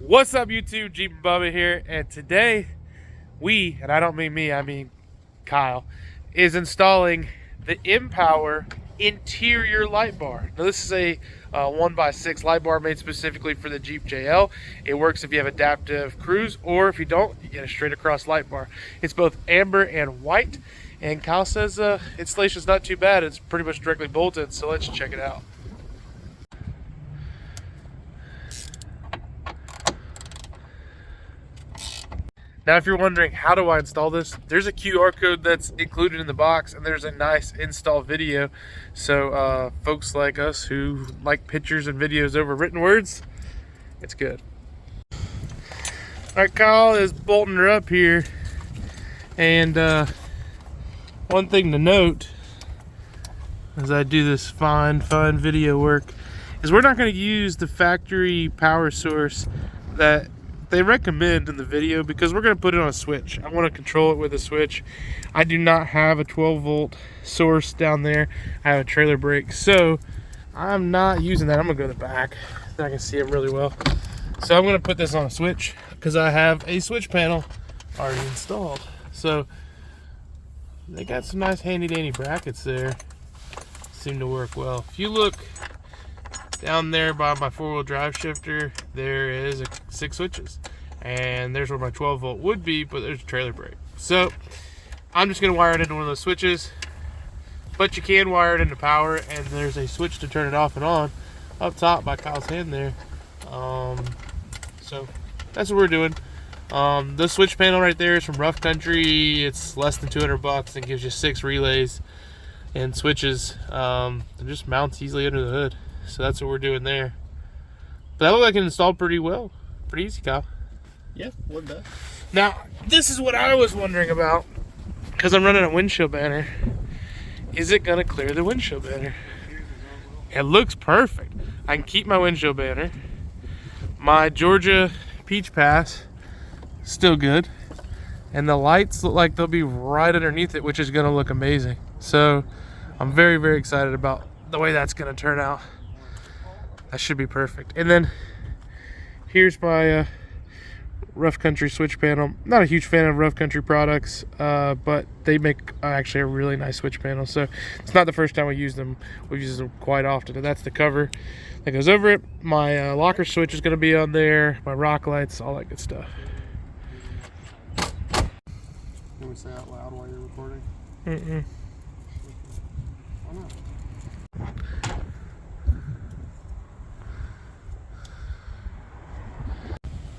What's up, YouTube? Jeep and Bubba here, and today and I don't mean me, I mean Kyle, is installing the Mpower Interior light bar. Now this is a 1x6 light bar made specifically for the Jeep JL. It works if you have adaptive cruise, or if you don't, you get a straight across light bar. It's both amber and white, and Kyle says installation's not too bad. It's pretty much directly bolted, so let's check it out. Now, if you're wondering, how do I install this? There's a QR code that's included in the box, and there's a nice install video. So folks like us who like pictures and videos over written words, it's good. All right, Kyle is bolting her up here. And one thing to note as I do this fine video work is we're not going to use the factory power source that they recommend in the video, because we're going to put it on a switch. I want to control it with a switch. I do not have a 12-volt source down there. I have a trailer brake, so I'm not using that. I'm going to go to the back so I can see it really well. So I'm going to put this on a switch because I have a switch panel already installed. So they got some nice handy-dandy brackets there. Seem to work well. If you look down there by my 4-wheel drive shifter, there is 6 switches, and there's where my 12-volt would be, but there's a trailer brake. So I'm just going to wire it into one of those switches, but you can wire it into power, and there's a switch to turn it off and on up top by Kyle's hand there. So that's what we're doing. The switch panel right there is from Rough Country. It's less than $200 and gives you 6 relays and switches. It just mounts easily under the hood. So that's what we're doing there. But that looked like it installed pretty well. Pretty easy, Kyle. Yeah, wasn't bad. Now, this is what I was wondering about, because I'm running a windshield banner. Is it going to clear the windshield banner? It looks perfect. I can keep my windshield banner. My Georgia Peach Pass, still good. And the lights look like they'll be right underneath it, which is going to look amazing. So I'm very, very excited about the way that's going to turn out. That should be perfect. And then here's my Rough Country switch panel. Not a huge fan of Rough Country products, but they make actually a really nice switch panel. So it's not the first time we use them. We use them quite often. And that's the cover that goes over it. My locker switch is going to be on there. My rock lights, all that good stuff. Can we say out loud while you're recording? Mm-mm. Why not?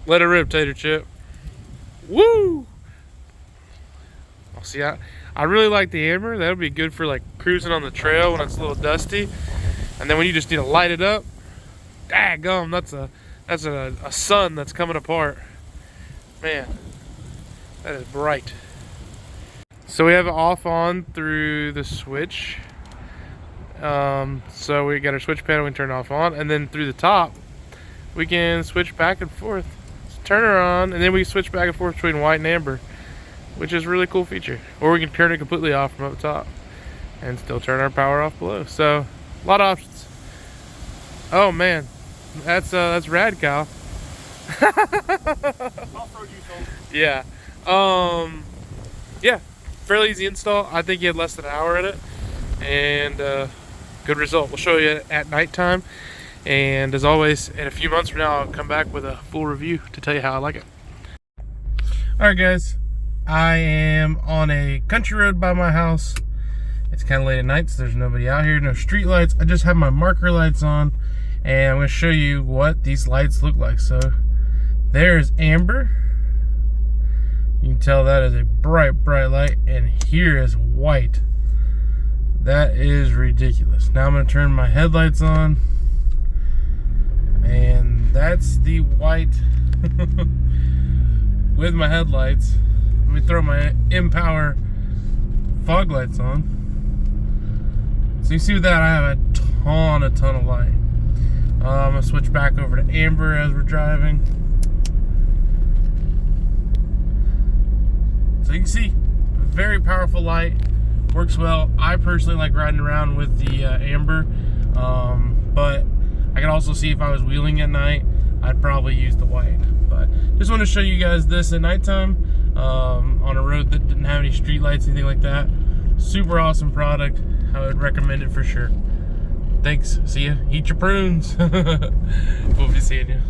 Let it rip, Tater Chip. Woo! Oh, see, I really like the amber. That would be good for like cruising on the trail when it's a little dusty. And then when you just need to light it up, daggum, that's a sun that's coming apart. Man, that is bright. So we have it off on through the switch. So we got our switch panel, we can turn it off on, and then through the top we can switch back and forth. Turn her on, and then we switch back and forth between white and amber, which is a really cool feature. Or we can turn it completely off from up top and still turn our power off below. So a lot of options. Oh man, that's rad, Kyle. Yeah. Yeah, fairly easy install. I think you had less than an hour in it, and good result. We'll show you at nighttime. And as always, in a few months from now, I'll come back with a full review to tell you how I like it. Alright guys, I am on a country road by my house. It's kind of late at night, so there's nobody out here, no street lights. I just have my marker lights on, and I'm going to show you what these lights look like. So there's amber. You can tell that is a bright light, and here is white. That is ridiculous. Now I'm going to turn my headlights on. And that's the white with my headlights. Let me throw my Mpower fog lights on. So you see with that, I have a ton of light. I'm gonna switch back over to amber as we're driving. So you can see, very powerful light, works well. I personally like riding around with the amber, but I can also see if I was wheeling at night, I'd probably use the white. But just want to show you guys this at nighttime on a road that didn't have any street lights, anything like that. Super awesome product. I would recommend it for sure. Thanks. See ya. Eat your prunes. We'll be seeing you.